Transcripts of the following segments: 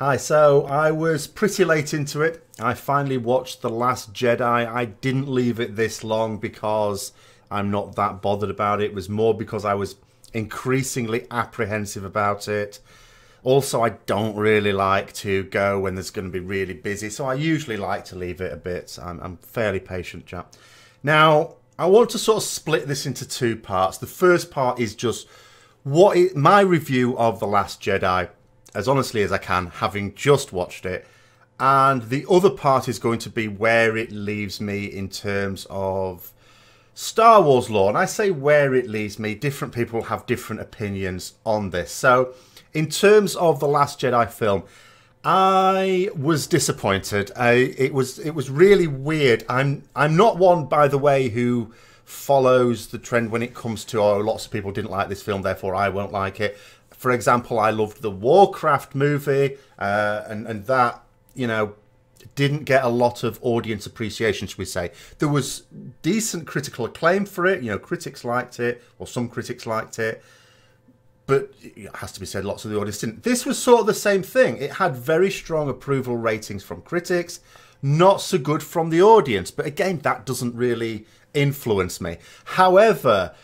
Hi, so I was pretty late into it. I finally watched The Last Jedi. I didn't leave it this long because I'm not that bothered about it. It was more because I was increasingly apprehensive about it. Also, I don't really like to go when there's going to be really busy, so I usually like to leave it a bit. I'm fairly patient, chap. Now, I want to sort of split this into two parts. The first part is just my review of The Last Jedi, as honestly as I can, having just watched it. And the other part is going to be where it leaves me in terms of Star Wars lore. And I say where it leaves me, different people have different opinions on this. So in terms of The Last Jedi film, I was disappointed. It was really weird. I'm not one, by the way, who follows the trend when it comes to, oh, lots of people didn't like this film, therefore I won't like it. For example, I loved the Warcraft movie, and that, you know, didn't get a lot of audience appreciation, should we say. There was decent critical acclaim for it. You know, critics liked it, or some critics liked it. But it has to be said, lots of the audience didn't. This was sort of the same thing. It had very strong approval ratings from critics, not so good from the audience. But again, that doesn't really influence me. However,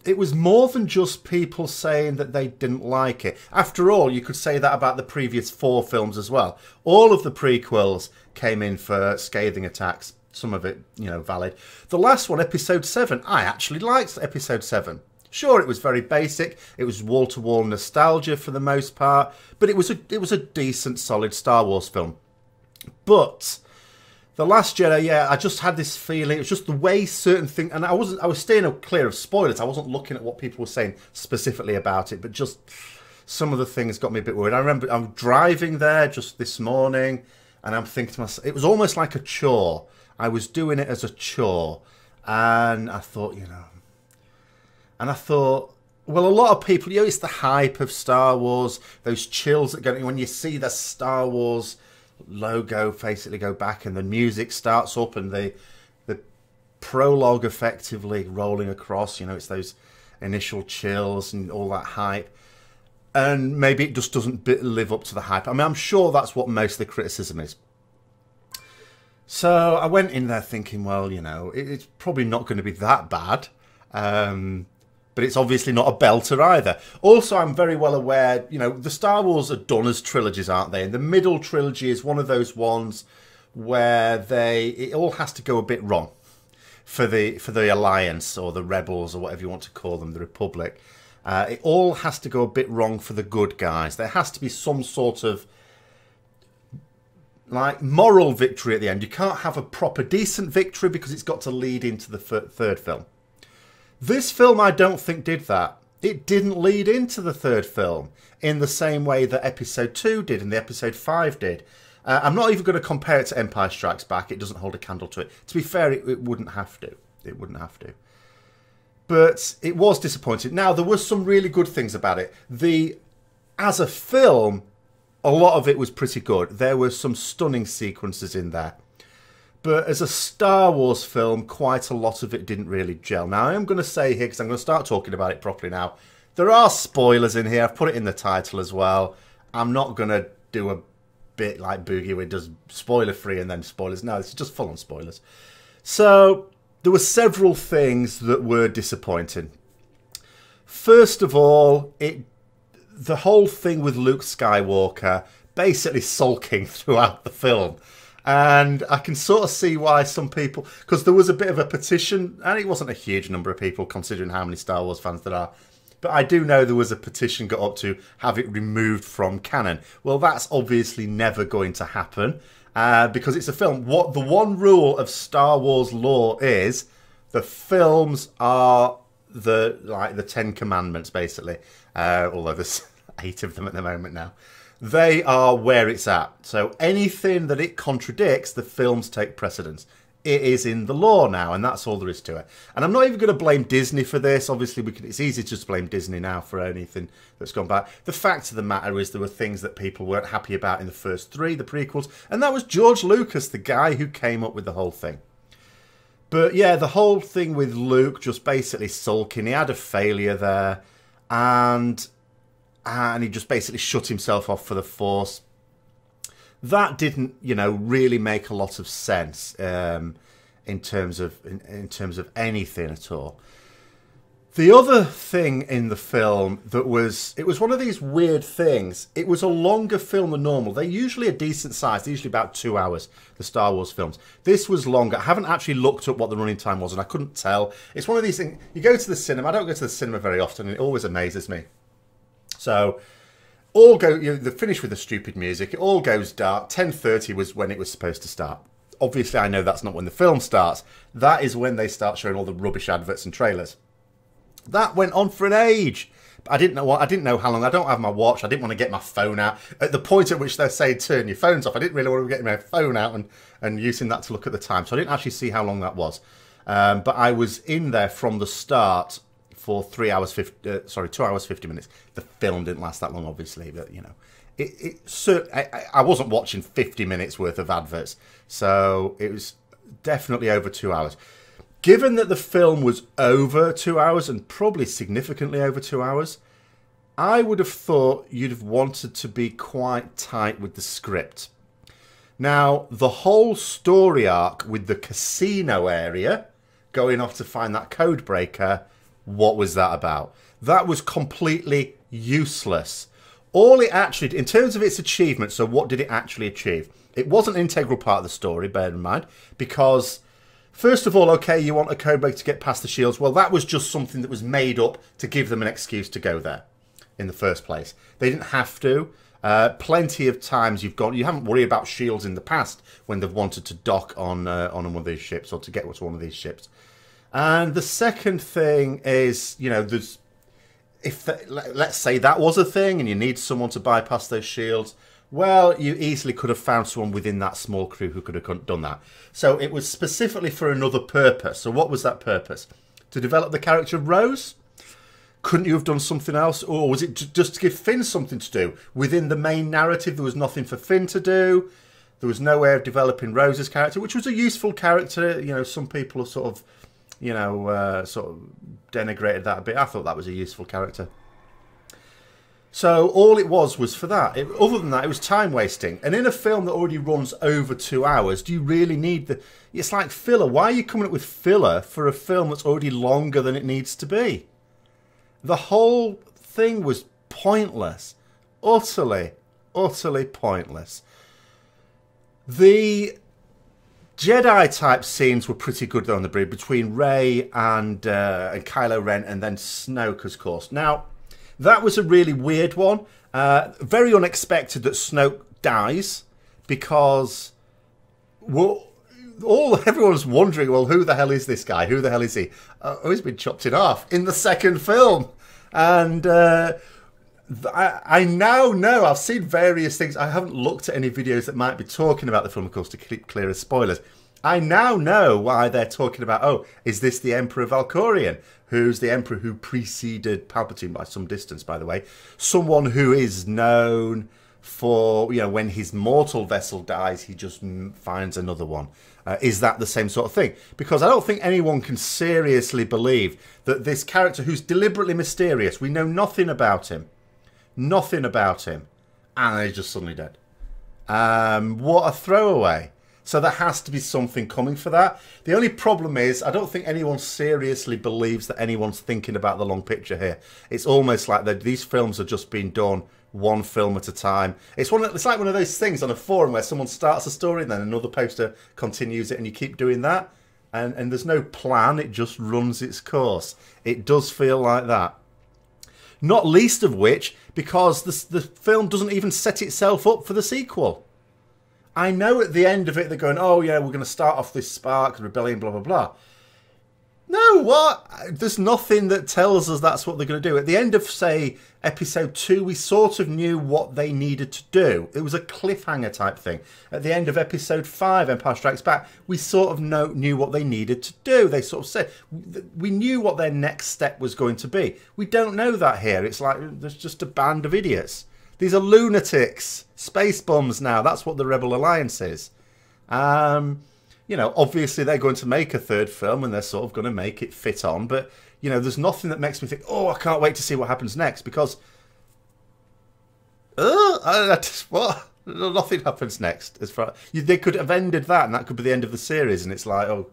it was more than just people saying that they didn't like it. After all, you could say that about the previous 4 films as well. All of the prequels came in for scathing attacks. Some of it, you know, valid. The last one, Episode 7, I actually liked Episode 7. Sure, it was very basic. It was wall-to-wall nostalgia for the most part. But it was a decent, solid Star Wars film. But The Last Jedi, yeah, I just had this feeling. It was just the way certain things, and I was staying clear of spoilers. I wasn't looking at what people were saying specifically about it, but just some of the things got me a bit worried. I remember I'm driving there just this morning, and I'm thinking to myself, it was almost like a chore. I was doing it as a chore, and I thought, well, a lot of people, it's the hype of Star Wars, those chills that go when you see the Star Wars logo basically go back and the music starts up and the prologue effectively rolling across, it's those initial chills and all that hype, and maybe it just doesn't live up to the hype. I mean, I'm sure that's what most of the criticism is. So I went in there thinking, well, it's probably not going to be that bad, but it's obviously not a belter either. Also, I'm very well aware, the Star Wars are done as trilogies, aren't they? And the middle trilogy is one of those ones where it all has to go a bit wrong for the Alliance or the Rebels or whatever you want to call them, the Republic. It all has to go a bit wrong for the good guys. There has to be some sort of moral victory at the end. You can't have a proper decent victory because it's got to lead into the third film. This film, I don't think, did that. It didn't lead into the third film in the same way that Episode 2 did and the Episode 5 did. I'm not even going to compare it to Empire Strikes Back. It doesn't hold a candle to it. To be fair, it wouldn't have to. It wouldn't have to. But it was disappointing. Now, there were some really good things about it. As a film, a lot of it was pretty good. There were some stunning sequences in there. But as a Star Wars film, quite a lot of it didn't really gel. Now, I am going to say here, because I'm going to start talking about it properly now, there are spoilers in here. I've put it in the title as well. I'm not going to do a bit like Boogie where it does spoiler-free and then spoilers. No, it's just full-on spoilers. So, there were several things that were disappointing. First of all, the whole thing with Luke Skywalker basically sulking throughout the film. And I can sort of see why some people, because there was a bit of a petition, and it wasn't a huge number of people considering how many Star Wars fans there are, but I do know there was a petition got up to have it removed from canon. Well, that's obviously never going to happen, because it's a film. The one rule of Star Wars lore is the films are the 10 Commandments, basically, although there's 8 of them at the moment now. They are where it's at. So anything that it contradicts, the films take precedence. It is in the lore now, and that's all there is to it. And I'm not even going to blame Disney for this. Obviously, it's easy to just blame Disney now for anything that's gone back. The fact of the matter is there were things that people weren't happy about in the first 3, the prequels, and that was George Lucas, the guy who came up with the whole thing. But yeah, the whole thing with Luke just basically sulking. He had a failure there, and and he just basically shut himself off for the Force. That didn't, really make a lot of sense in terms of anything at all. The other thing in the film it was one of these weird things. It was a longer film than normal. They're usually a decent size. They're usually about 2 hours, the Star Wars films. This was longer. I haven't actually looked up what the running time was, and I couldn't tell. It's one of these things. You go to the cinema. I don't go to the cinema very often, and it always amazes me. So, they finish with the stupid music. It all goes dark. 10:30 was when it was supposed to start. Obviously, I know that's not when the film starts. That is when they start showing all the rubbish adverts and trailers. That went on for an age. I didn't know how long. I don't have my watch. I didn't want to get my phone out. At the point at which they're saying turn your phones off, I didn't really want to get my phone out and using that to look at the time. So I didn't actually see how long that was. But I was in there from the start for 2 hours 50 minutes. The film didn't last that long, obviously, but I wasn't watching 50 minutes worth of adverts. So it was definitely over 2 hours. Given that the film was over 2 hours, and probably significantly over 2 hours, I would have thought you'd have wanted to be quite tight with the script. Now, the whole story arc with the casino area, going off to find that code breaker, what was that about? That was completely useless. All it actually, in terms of its achievement, so what did it actually achieve? It wasn't an integral part of the story, bear in mind, because first of all, okay, you want a code breaker to get past the shields. Well, that was just something that was made up to give them an excuse to go there in the first place. They didn't have to. Plenty of times you haven't worried about shields in the past when they've wanted to dock on one of these ships or to get to one of these ships. And the second thing is, let's say that was a thing and you need someone to bypass those shields. Well, you easily could have found someone within that small crew who could have done that. So it was specifically for another purpose. So what was that purpose? To develop the character of Rose? Couldn't you have done something else? Or was it just to give Finn something to do? Within the main narrative, there was nothing for Finn to do. There was no way of developing Rose's character, which was a useful character. Some people have sort of denigrated that a bit. I thought that was a useful character. So all it was for that. Other than that, it was time wasting. And in a film that already runs over 2 hours, do you really need it's like filler. Why are you coming up with filler for a film that's already longer than it needs to be? The whole thing was pointless. Utterly, utterly pointless. The Jedi type scenes were pretty good though on the bridge between Rey and Kylo Ren, and then Snoke, of course. Now, that was a really weird one. Very unexpected that Snoke dies, because everyone's wondering, well, who the hell is this guy? Who the hell is he? He's been chopped in half in the second film. And I now know, I've seen various things. I haven't looked at any videos that might be talking about the film, of course, to keep clear of spoilers. I now know why they're talking about, is this the Emperor Valkorion? Who's the Emperor who preceded Palpatine by some distance, by the way. Someone who is known for, when his mortal vessel dies, he just finds another one. Is that the same sort of thing? Because I don't think anyone can seriously believe that this character who's deliberately mysterious, we know nothing about him, and he's just suddenly dead. What a throwaway. So there has to be something coming for that. The only problem is, I don't think anyone seriously believes that anyone's thinking about the long picture here. It's almost like these films are just being done one film at a time. It's like one of those things on a forum where someone starts a story and then another poster continues it, and you keep doing that. And there's no plan, it just runs its course. It does feel like that. Not least of which, because the film doesn't even set itself up for the sequel. I know at the end of it they're going, oh yeah, we're going to start off this spark, rebellion, blah, blah, blah. No, what? There's nothing that tells us that's what they're going to do. At the end of, say, episode 2, we sort of knew what they needed to do. It was a cliffhanger type thing. At the end of episode 5, Empire Strikes Back, we sort of knew what they needed to do. They sort of said, we knew what their next step was going to be. We don't know that here. It's like, there's just a band of idiots. These are lunatics, space bums now. That's what the Rebel Alliance is. Obviously they're going to make a third film and they're sort of going to make it fit on. But, there's nothing that makes me think, oh, I can't wait to see what happens next. Because what? Nothing happens next. As far they could have ended that, and that could be the end of the series. And it's like, oh,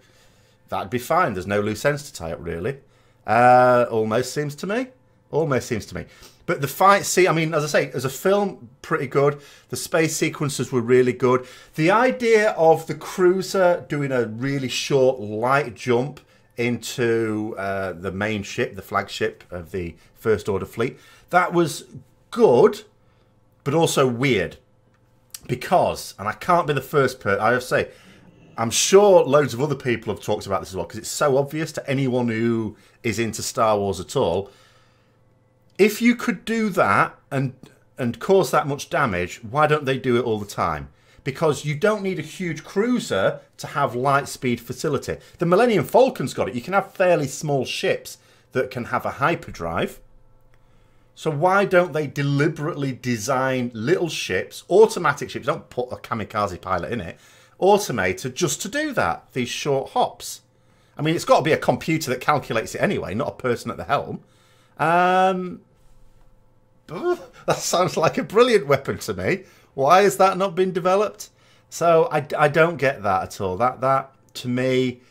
that'd be fine. There's no loose ends to tie up, really. Almost seems to me. Almost seems to me. But the fight scene, I mean, as I say, as a film, pretty good. The space sequences were really good. The idea of the cruiser doing a really short, light jump into the main ship, the flagship of the First Order fleet, that was good, but also weird. Because, and I can't be the first person, I have to say, I'm sure loads of other people have talked about this as well, because it's so obvious to anyone who is into Star Wars at all. If you could do that and cause that much damage, why don't they do it all the time? Because you don't need a huge cruiser to have light speed facility. The Millennium Falcon's got it. You can have fairly small ships that can have a hyperdrive. So why don't they deliberately design little ships, automatic ships, don't put a kamikaze pilot in it, automated just to do that, these short hops? I mean, it's got to be a computer that calculates it anyway, not a person at the helm. That sounds like a brilliant weapon to me. Why has that not been developed? So I don't get that at all. That to me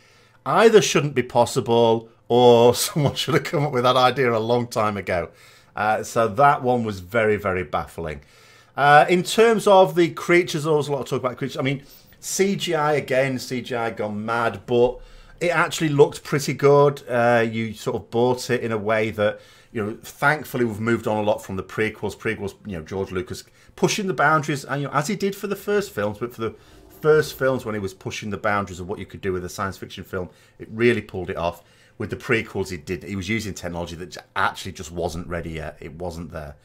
either shouldn't be possible or someone should have come up with that idea a long time ago. So that one was very, very baffling. In terms of the creatures, there was a lot of talk about creatures. I mean, CGI again, CGI gone mad, but it actually looked pretty good. You sort of bought it in a way that, you know, thankfully we've moved on a lot from the prequels. Prequels, you know, George Lucas pushing the boundaries, and, you know, as he did for the first films, but for the first films when he was pushing the boundaries of what you could do with a science fiction film, it really pulled it off. With the prequels, he was using technology that actually just wasn't ready yet. It wasn't there.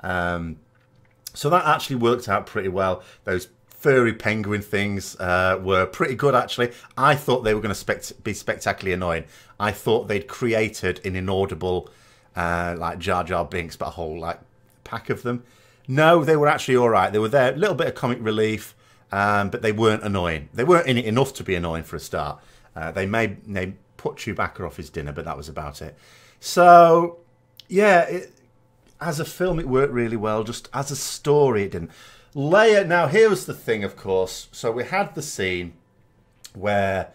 So that actually worked out pretty well. Those furry penguin things were pretty good, actually. I thought they were going to be spectacularly annoying. I thought they'd created an inaudible, like Jar Jar Binks, but a whole like pack of them. No, they were actually all right. They were there, a little bit of comic relief, but they weren't annoying. They weren't in it enough to be annoying for a start. They put Chewbacca off his dinner, but that was about it. So, yeah, as a film, it worked really well. Just as a story, it didn't. Leia, now here's the thing, of course. So we had the scene where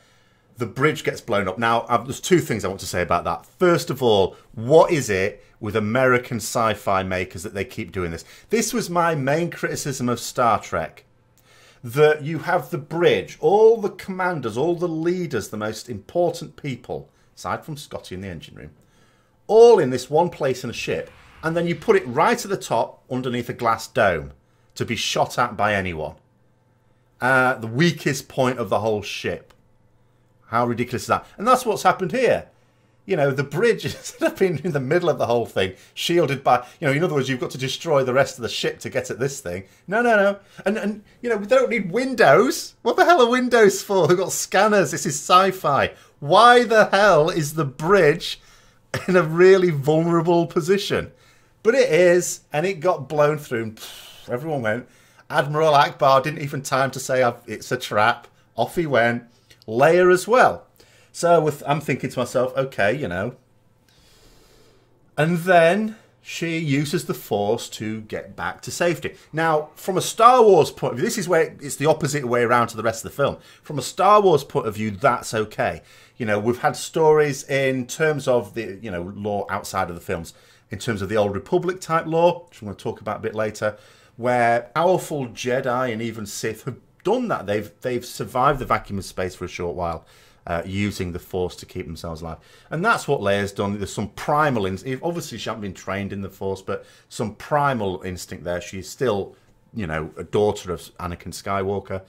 the bridge gets blown up. Now, there's two things I want to say about that. First of all, what is it with American sci-fi makers that they keep doing this? This was my main criticism of Star Trek. That you have the bridge, all the commanders, all the leaders, the most important people, aside from Scotty in the engine room, all in this one place in a ship, and then you put it right at the top underneath a glass dome to be shot at by anyone. The weakest point of the whole ship. How ridiculous is that? And that's what's happened here. You know, the bridge, instead of being in the middle of the whole thing, shielded by, you know, in other words, you've got to destroy the rest of the ship to get at this thing. No. And you know, we don't need windows. What the hell are windows for? They've got scanners. This is sci-fi. Why the hell is the bridge in a really vulnerable position? But it is, and it got blown through. And everyone went. Admiral Akbar didn't even time to say it's a trap. Off he went. Leia as well. So I'm thinking to myself, okay, you know. And then she uses the Force to get back to safety. Now, from a Star Wars point of view, this is where it's the opposite way around to the rest of the film. From a Star Wars point of view, that's okay. You know, we've had stories in terms of the, you know, lore outside of the films, in terms of the Old Republic type lore, which I'm going to talk about a bit later, where powerful Jedi and even Sith have done that. They've survived the vacuum of space for a short while. Using the Force to keep themselves alive. And that's what Leia's done. There's some primal instinct. Obviously, she hasn't been trained in the Force, but some primal instinct there. She's still, you know, a daughter of Anakin Skywalker.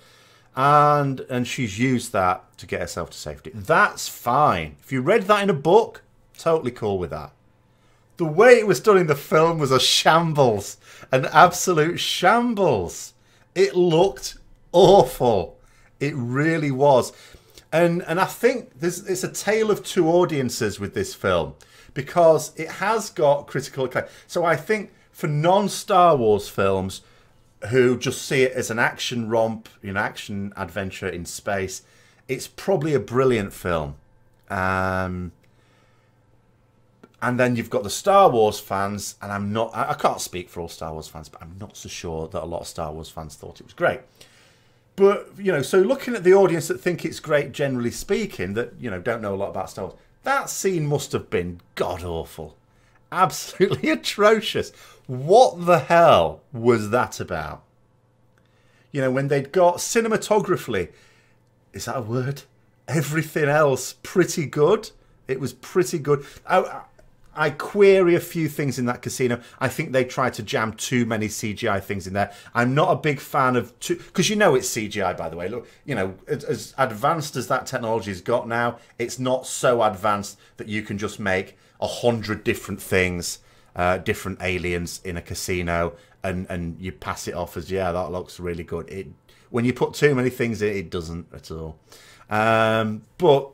And she's used that to get herself to safety. That's fine. If you read that in a book, totally cool with that. The way it was done in the film was a shambles. An absolute shambles. It looked awful. It really was. And I think it's a tale of two audiences with this film, because it has got critical acclaim. So I think for non-Star Wars films who just see it as an action romp, an action adventure in space, it's probably a brilliant film. I And then you've got the Star Wars fans, and I can't speak for all Star Wars fans, but I'm not so sure that a lot of Star Wars fans thought it was great. But, you know, so looking at the audience that think it's great, generally speaking, that, you know, don't know a lot about Star Wars, that scene must have been god-awful. Absolutely atrocious. What the hell was that about? You know, when they'd got cinematographically, is that a word? Everything else pretty good. It was pretty good. I query a few things in that casino. I think they tried to jam too many CGI things in there. I'm not a big fan of... Because you know it's CGI, by the way. Look, you know, as advanced as that technology has got now, it's not so advanced that you can just make 100 different things, different aliens in a casino, and you pass it off as, yeah, that looks really good. When you put too many things in, it doesn't at all. But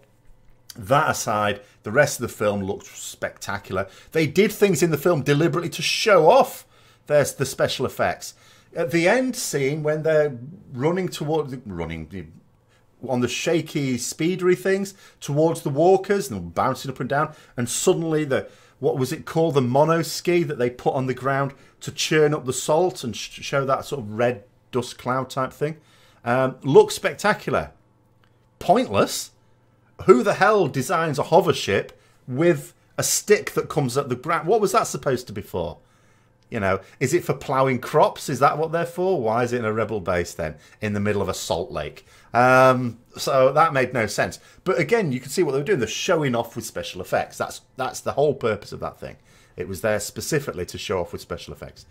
that aside, the rest of the film looked spectacular. They did things in the film deliberately to show off the special effects. At the end scene, when they're running on the shaky, speedery things towards the walkers and bouncing up and down, and suddenly what was it called? The monoski that they put on the ground to churn up the salt and show that sort of red dust cloud type thing. Looked spectacular. Pointless. Who the hell designs a hover ship with a stick that comes at the ground? What was that supposed to be for? You know, is it for ploughing crops? Is that what they're for? Why is it in a rebel base then, in the middle of a salt lake? So that made no sense. But again, you can see what they were doing. They're showing off with special effects. That's the whole purpose of that thing. It was there specifically to show off with special effects.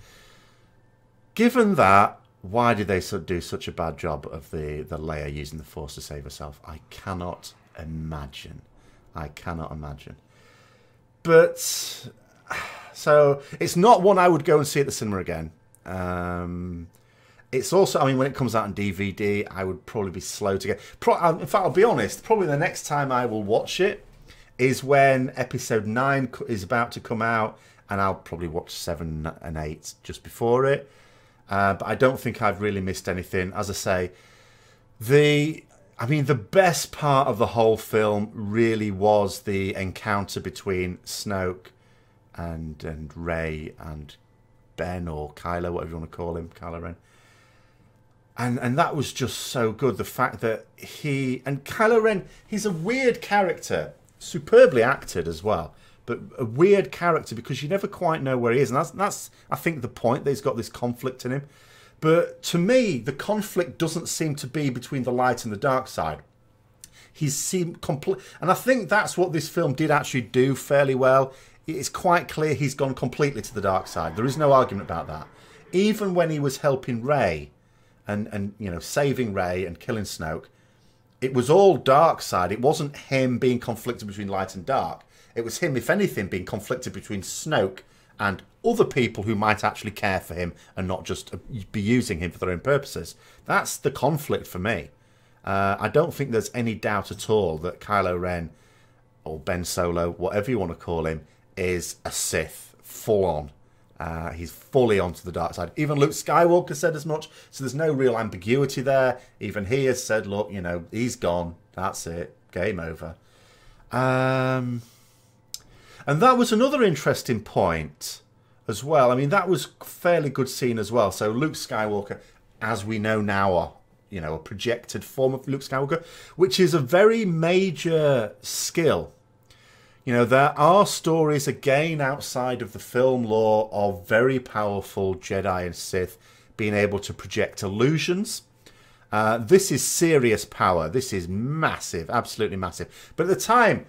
Given that, why did they do such a bad job of the Leia using the Force to save herself? I cannot imagine. I cannot imagine. But so it's not one I would go and see at the cinema again. It's also, I mean, when it comes out on DVD, I would probably be slow to get. In fact, I'll be honest. Probably the next time I will watch it is when Episode 9 is about to come out, and I'll probably watch 7 and 8 just before it. But I don't think I've really missed anything. As I say, the best part of the whole film really was the encounter between Snoke and Rey and Ben, or Kylo, whatever you want to call him, Kylo Ren. And that was just so good. The fact that Kylo Ren, he's a weird character, superbly acted as well, but a weird character because you never quite know where he is. And that's I think, the point, that he's got this conflict in him. But to me, the conflict doesn't seem to be between the light and the dark side. He's seemed complete, and I think that's what this film did actually do fairly well. It's quite clear he's gone completely to the dark side. There is no argument about that. Even when he was helping Rey and you know, saving Rey and killing Snoke, it was all dark side. It wasn't him being conflicted between light and dark. It was him, if anything, being conflicted between Snoke and other people who might actually care for him and not just be using him for their own purposes. That's the conflict for me. I don't think there's any doubt at all that Kylo Ren, or Ben Solo, whatever you want to call him, is a Sith, full on. He's fully onto the dark side. Even Luke Skywalker said as much, so there's no real ambiguity there. Even he has said, look, you know, he's gone. That's it. Game over. And that was another interesting point as well. I mean, that was a fairly good scene as well. So Luke Skywalker, as we know now, you know, a projected form of Luke Skywalker, which is a very major skill. You know, there are stories, again, outside of the film lore of very powerful Jedi and Sith being able to project illusions. This is serious power. This is massive, absolutely massive. But at the time,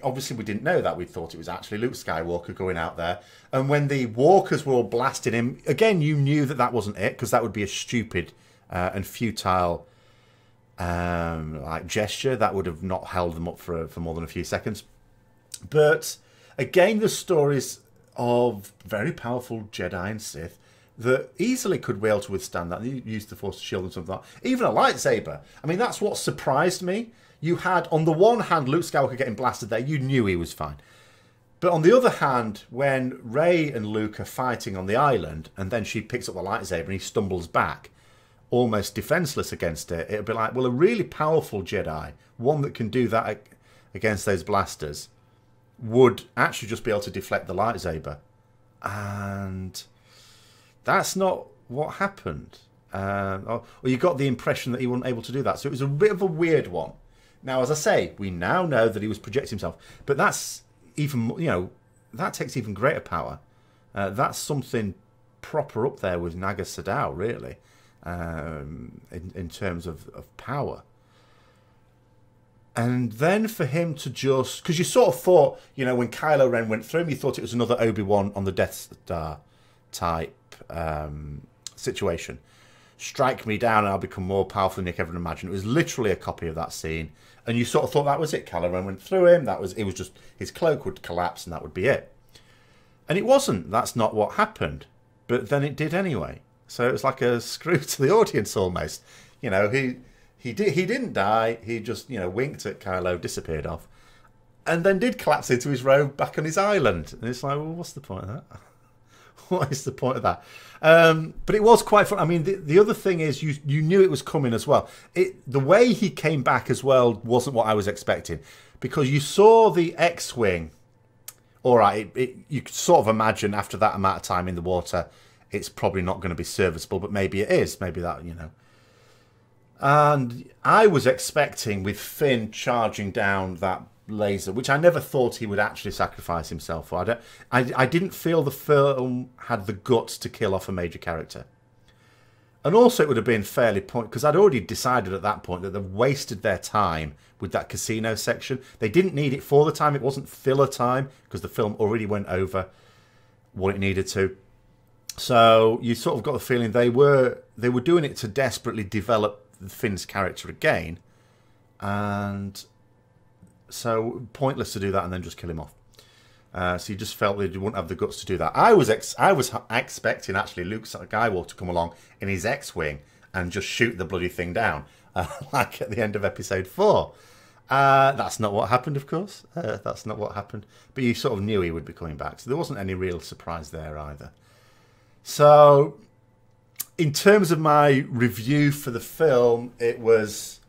obviously we didn't know that. We thought it was actually Luke Skywalker going out there. And when the walkers were all blasting him, again, you knew that that wasn't it, because that would be a stupid and futile like gesture. That would have not held them up for more than a few seconds. But again, the stories of very powerful Jedi and Sith that easily could be able to withstand that. They used the Force to shield and something like that. Even a lightsaber. I mean, that's what surprised me. You had, on the one hand, Luke Skywalker getting blasted there. You knew he was fine. But on the other hand, when Rey and Luke are fighting on the island, and then she picks up the lightsaber and he stumbles back, almost defenseless against it, it'd be like, well, a really powerful Jedi, one that can do that against those blasters, would actually just be able to deflect the lightsaber. And that's not what happened. Or you got the impression that he wasn't able to do that. So it was a bit of a weird one. Now, as I say, we now know that he was projecting himself. But that's even, that takes even greater power. That's something proper up there with Nagisa Dao, really, in terms of power. And then for him to just... Because you sort of thought, when Kylo Ren went through him, you thought it was another Obi-Wan on the Death Star type situation. Strike me down and I'll become more powerful than you can ever imagine. It was literally a copy of that scene. And you sort of thought that was it. Kylo Ren went through him. It was just his cloak would collapse and that would be it. And it wasn't. That's not what happened. But then it did anyway. So it was like a screw to the audience almost. He didn't die. He just, winked at Kylo, disappeared off. And then did collapse into his robe back on his island. And it's like, well, what's the point of that? What is the point of that? But it was quite fun. I mean, the other thing is you knew it was coming as well. The way he came back as well wasn't what I was expecting. Because you saw the X-Wing. All right, you could sort of imagine after that amount of time in the water, it's probably not going to be serviceable. But maybe it is. Maybe that, And I was expecting with Finn charging down that laser, which I never thought he would actually sacrifice himself for. I didn't feel the film had the guts to kill off a major character. And also it would have been fairly because I'd already decided at that point that they've wasted their time with that casino section. They didn't need it for the time. It wasn't filler time because the film already went over what it needed to. So you sort of got the feeling they were doing it to desperately develop Finn's character again. And so pointless to do that and then just kill him off. So you just felt that you wouldn't have the guts to do that. I was expecting actually Luke Skywalker to come along in his X-Wing and just shoot the bloody thing down, like at the end of Episode 4. That's not what happened, of course. That's not what happened. But you sort of knew he would be coming back. So there wasn't any real surprise there either. So in terms of my review for the film, it was...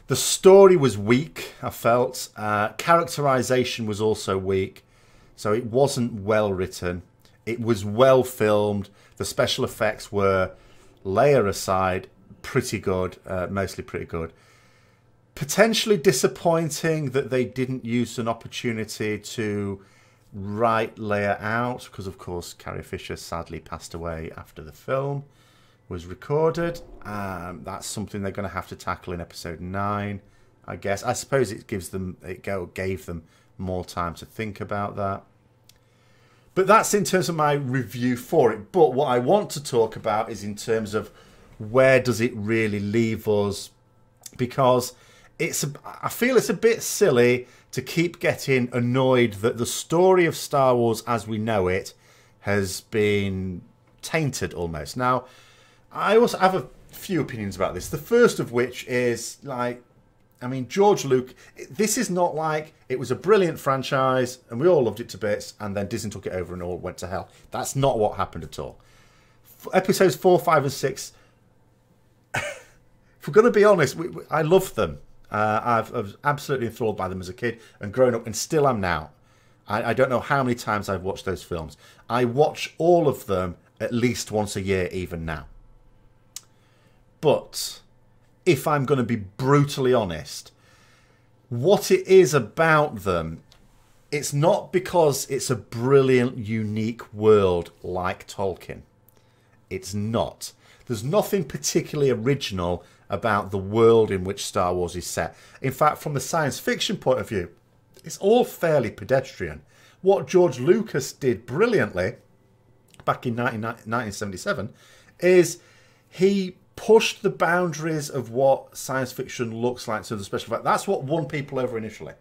The story was weak, I felt. Characterization was also weak. So it wasn't well written. It was well filmed. The special effects were, layer aside, pretty good. Mostly pretty good. Potentially disappointing that they didn't use an opportunity to write Leia out. Because, of course, Carrie Fisher sadly passed away after the film was recorded. That's something they're going to have to tackle in Episode 9, I guess. I suppose it gave them more time to think about that. But that's in terms of my review for it. But what I want to talk about is in terms of where does it really leave us? Because I feel it's a bit silly to keep getting annoyed that the story of Star Wars as we know it has been tainted almost. Now, I also have a few opinions about this. The first of which is, George Lucas... This is not like it was a brilliant franchise and we all loved it to bits and then Disney took it over and all went to hell. That's not what happened at all. Episodes 4, 5 and 6... if we're going to be honest, I love them. I was absolutely enthralled by them as a kid and growing up and still am now. I don't know how many times I've watched those films. I watch all of them at least once a year even now. But if I'm going to be brutally honest, what it is about them, it's not because it's a brilliant, unique world like Tolkien. It's not. There's nothing particularly original about the world in which Star Wars is set. In fact, from the science fiction point of view, it's all fairly pedestrian. What George Lucas did brilliantly back in 1977 is he pushed the boundaries of what science fiction looks like to the special effects. That's what won people over initially.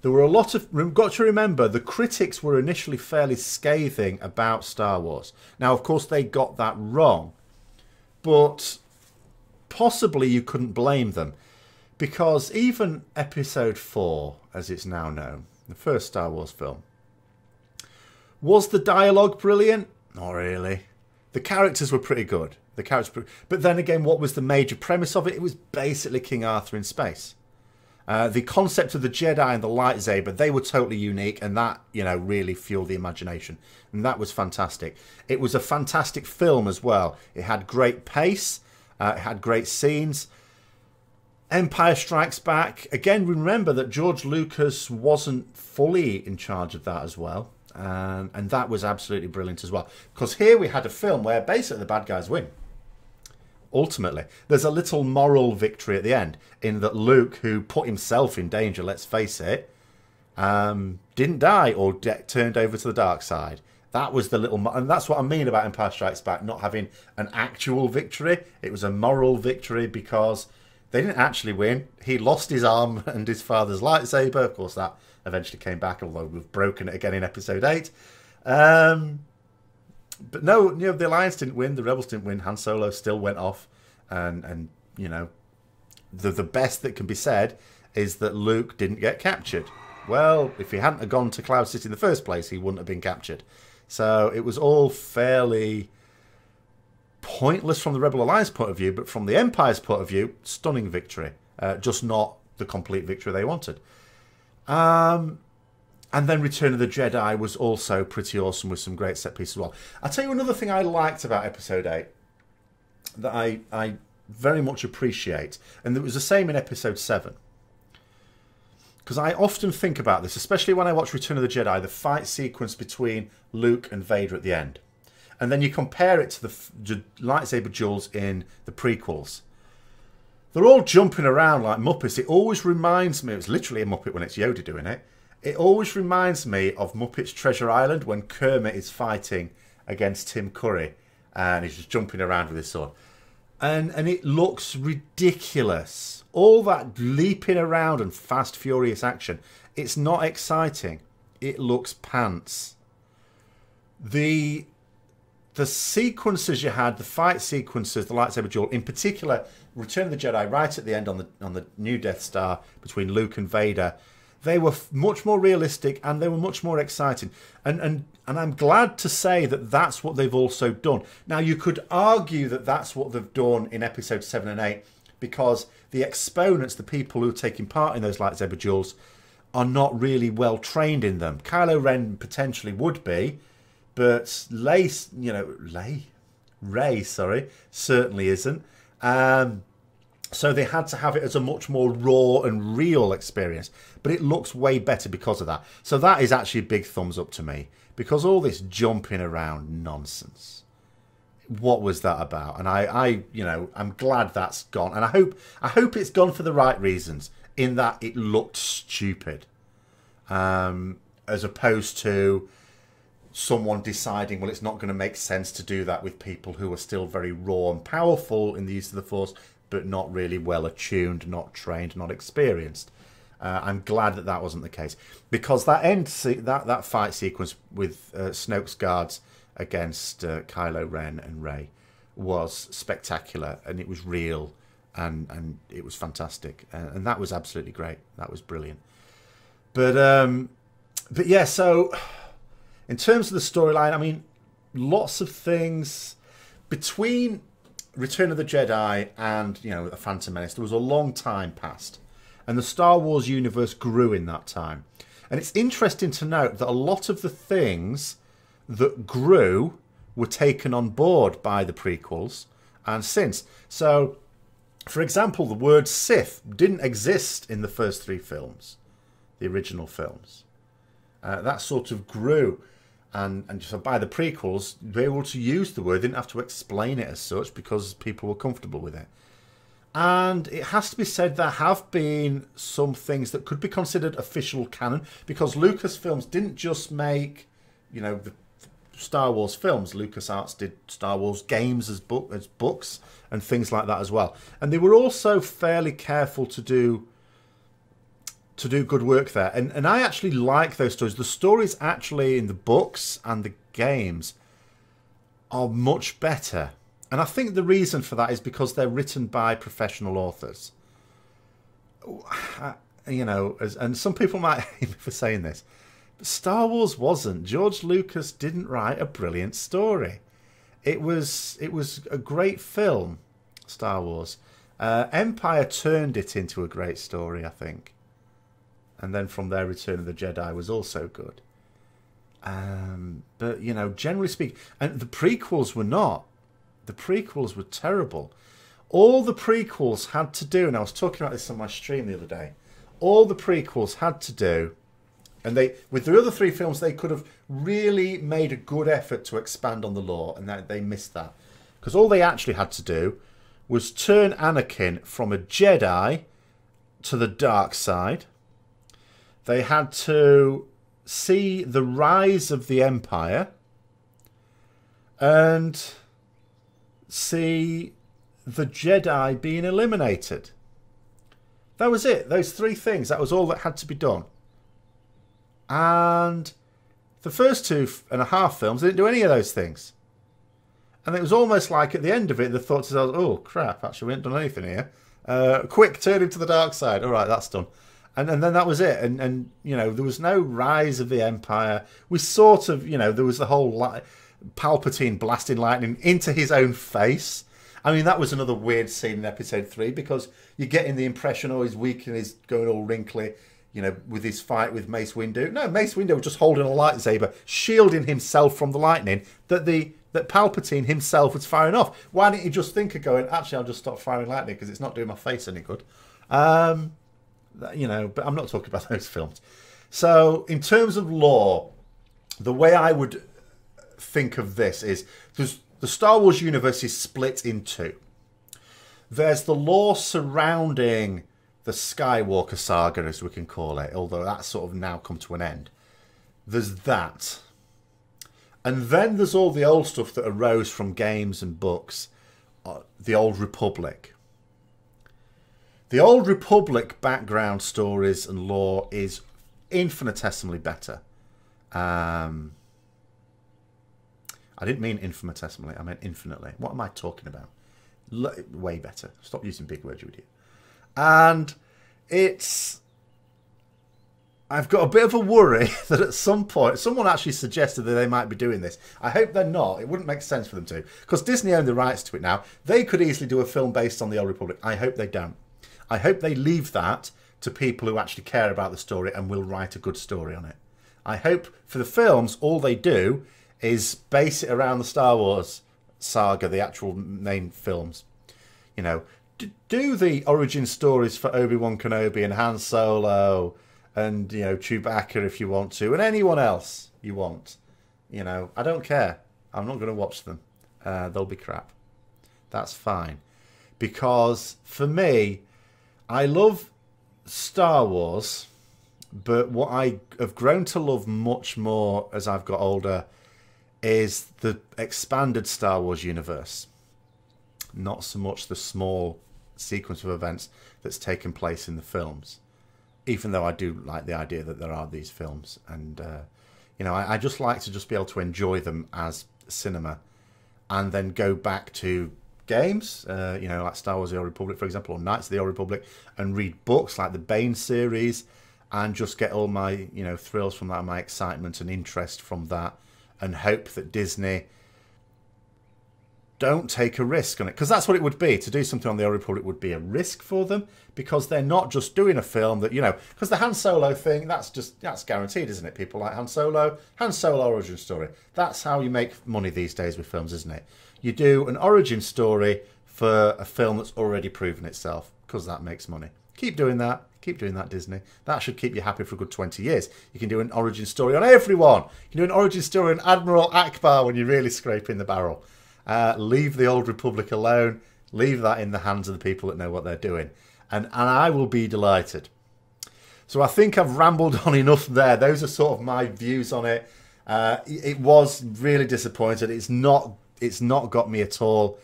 There were a lot of... We've got to remember, the critics were initially fairly scathing about Star Wars. Now, of course, they got that wrong. But possibly you couldn't blame them. Because even Episode 4, as it's now known, the first Star Wars film, was the dialogue brilliant? Not really. The characters were pretty good. But then again, what was the major premise of it? It was basically King Arthur in space. The concept of the Jedi and the lightsaber, they were totally unique, and that, you know, really fueled the imagination. And that was fantastic. It was a fantastic film as well. It had great pace. It had great scenes. Empire Strikes Back. Again, remember that George Lucas wasn't fully in charge of that as well. And that was absolutely brilliant as well. Because here we had a film where basically the bad guys win. Ultimately, there's a little moral victory at the end in that Luke, who put himself in danger, let's face it, didn't die or turned over to the dark side. That was the little... And that's what I mean about Empire Strikes Back, not having an actual victory. It was a moral victory because they didn't actually win. He lost his arm and his father's lightsaber. Of course, that eventually came back, although we've broken it again in Episode 8. But no, you know, the Alliance didn't win. The Rebels didn't win. Han Solo still went off. And you know, the best that can be said is that Luke didn't get captured. Well, if he hadn't have gone to Cloud City in the first place, he wouldn't have been captured. So it was all fairly pointless from the Rebel Alliance point of view, but from the Empire's point of view, stunning victory. Just not the complete victory they wanted. And then Return of the Jedi was also pretty awesome with some great set pieces as well. I'll tell you another thing I liked about Episode 8 that I very much appreciate, and it was the same in Episode 7. Because I often think about this, especially when I watch Return of the Jedi, the fight sequence between Luke and Vader at the end. And then you compare it to the lightsaber duels in the prequels. They're all jumping around like Muppets. It always reminds me, it's literally a Muppet when it's Yoda doing it. It always reminds me of Muppets Treasure Island when Kermit is fighting against Tim Curry. And he's just jumping around with his sword. And it looks ridiculous. All that leaping around and fast, furious action. It's not exciting. It looks pants. The sequences you had, the fight sequences, the lightsaber duel, in particular, Return of the Jedi, right at the end on the new Death Star between Luke and Vader, they were much more realistic and they were much more exciting. And I'm glad to say that that's what they've also done. Now, you could argue that that's what they've done in Episode 7 and 8 because the exponents, the people who are taking part in those lightsaber duels, are not really well trained in them. Kylo Ren potentially would be, but Rey, certainly isn't. So they had to have it as a much more raw and real experience. But it looks way better because of that. So that is actually a big thumbs up to me. Because all this jumping around nonsense. What was that about? And I'm glad that's gone. And I hope it's gone for the right reasons. In that it looked stupid. As opposed to someone deciding, well, it's not going to make sense to do that with people who are still very raw and powerful in the use of the Force, but not really well attuned, not trained, not experienced. I'm glad that that wasn't the case, because that that fight sequence with Snoke's guards against Kylo Ren and Rey was spectacular, and it was real, and it was fantastic, and that was absolutely great. That was brilliant. But yeah, so in terms of the storyline, I mean, lots of things between Return of the Jedi and, The Phantom Menace. There was a long time passed, and the Star Wars universe grew in that time. And it's interesting to note that a lot of the things that grew were taken on board by the prequels and since. So, for example, the word Sith didn't exist in the first three films, the original films. That sort of grew. And so by the prequels, they were able to use the word, didn't have to explain it as such because people were comfortable with it. And it has to be said there have been some things that could be considered official canon, because Lucasfilms didn't just make, the Star Wars films. LucasArts did Star Wars games as books and things like that as well. And they were also fairly careful to do good work there. And I actually like those stories. The stories actually in the books and the games are much better. And I think the reason for that is because they're written by professional authors. And some people might hate me for saying this, but Star Wars wasn't. George Lucas didn't write a brilliant story. It was a great film, Star Wars. Empire turned it into a great story, I think. And then from there, Return of the Jedi was also good. But, you know, generally speaking... And the prequels were not. The prequels were terrible. All the prequels had to do... And I was talking about this on my stream the other day. All the prequels had to do... And they, with the other 3 films, they could have really made a good effort to expand on the lore. And they missed that. Because all they actually had to do was turn Anakin from a Jedi to the dark side. They had to see the rise of the Empire and see the Jedi being eliminated. That was it. Those 3 things. That was all that had to be done. And the first 2.5 films didn't do any of those things. And it was almost like at the end of it, they thought to themselves, oh, crap, actually, we haven't done anything here. Quick, turn him to the dark side. All right, that's done. And then that was it. And, you know, there was no rise of the Empire. We sort of, you know, there was the whole Palpatine blasting lightning into his own face. I mean, that was another weird scene in Episode 3 because you're getting the impression, oh, he's weak and he's going all wrinkly, you know, with his fight with Mace Windu. No, Mace Windu was just holding a lightsaber, shielding himself from the lightning that Palpatine himself was firing off. Why didn't he just think of going, actually, I'll just stop firing lightning because it's not doing my face any good? You know, but I'm not talking about those films. So, in terms of lore, the way I would think of this is the Star Wars universe is split in 2. There's the lore surrounding the Skywalker saga, as we can call it, although that's sort of now come to an end. There's that. And then there's all the old stuff that arose from games and books. The Old Republic. The Old Republic background stories and lore is infinitesimally better. I didn't mean infinitesimally, I meant infinitely. What am I talking about? Way better. Stop using big words, you idiot. And I've got a bit of a worry that at some point, someone actually suggested that they might be doing this. I hope they're not. It wouldn't make sense for them to. Because Disney own the rights to it now. They could easily do a film based on the Old Republic. I hope they don't. I hope they leave that to people who actually care about the story and will write a good story on it. I hope for the films, all they do is base it around the Star Wars saga, the actual main films. You know, do the origin stories for Obi-Wan Kenobi and Han Solo and, you know, Chewbacca if you want to, and anyone else you want. You know, I don't care. I'm not going to watch them. They'll be crap. That's fine. Because for me, I love Star Wars, but what I have grown to love much more as I've got older is the expanded Star Wars universe. Not so much the small sequence of events that's taken place in the films. Even though I do like the idea that there are these films. And, you know, I just like to just be able to enjoy them as cinema. And then go back to games, you know, like Star Wars The Old Republic, for example, or Knights of the Old Republic, and read books like the Bane series, and just get all my, you know, thrills from that, my excitement and interest from that, and hope that Disney don't take a risk on it. Because that's what it would be. To do something on the Old Republic would be a risk for them, because they're not just doing a film that, you know, because the Han Solo thing, that's guaranteed, isn't it? People like Han Solo origin story. That's how you make money these days with films, isn't it? You do an origin story for a film that's already proven itself, because that makes money. Keep doing that. Keep doing that, Disney. That should keep you happy for a good 20 years. You can do an origin story on everyone. You can do an origin story on Admiral Akbar when you're really scraping the barrel. Leave the Old Republic alone. Leave that in the hands of the people that know what they're doing. And I will be delighted. So I think I've rambled on enough there. Those are sort of my views on it. It was really disappointed. It's not got me at all.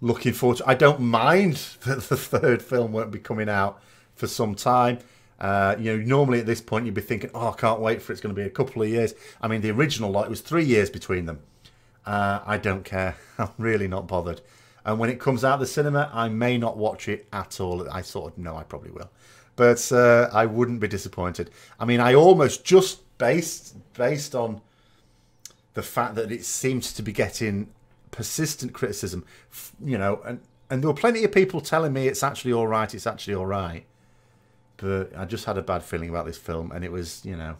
Looking forward to. I don't mind that the third film won't be coming out for some time. You know, normally at this point you'd be thinking, oh, I can't wait for it. It's going to be a couple of years. I mean, the original lot, it was 3 years between them. I don't care. I'm really not bothered. And when it comes out the cinema, I may not watch it at all. I sort of know I probably will. But I wouldn't be disappointed. I mean, I almost just based on the fact that it seems to be getting persistent criticism, you know, and there were plenty of people telling me it's actually all right, but I just had a bad feeling about this film, and it was, you know...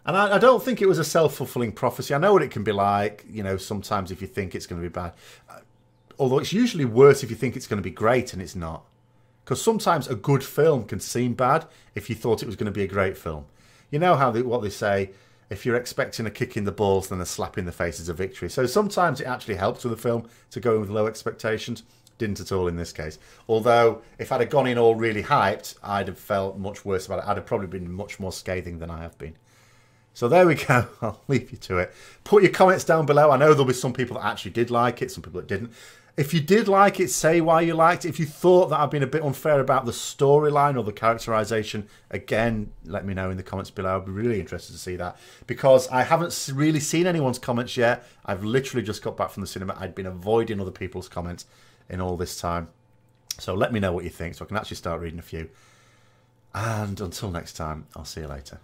And I don't think it was a self-fulfilling prophecy. I know what it can be like, you know, sometimes if you think it's going to be bad. Although it's usually worse if you think it's going to be great and it's not. Because sometimes a good film can seem bad if you thought it was going to be a great film. You know how what they say, if you're expecting a kick in the balls, then a slap in the face is a victory. So sometimes it actually helps with a film to go in with low expectations. Didn't at all in this case. Although, if I'd have gone in all really hyped, I'd have felt much worse about it. I'd have probably been much more scathing than I have been. So there we go. I'll leave you to it. Put your comments down below. I know there'll be some people that actually did like it, some people that didn't. If you did like it, say why you liked it. If you thought that I've been a bit unfair about the storyline or the characterization, again, let me know in the comments below. I'd be really interested to see that. Because I haven't really seen anyone's comments yet. I've literally just got back from the cinema. I'd been avoiding other people's comments in all this time. So let me know what you think so I can actually start reading a few. And until next time, I'll see you later.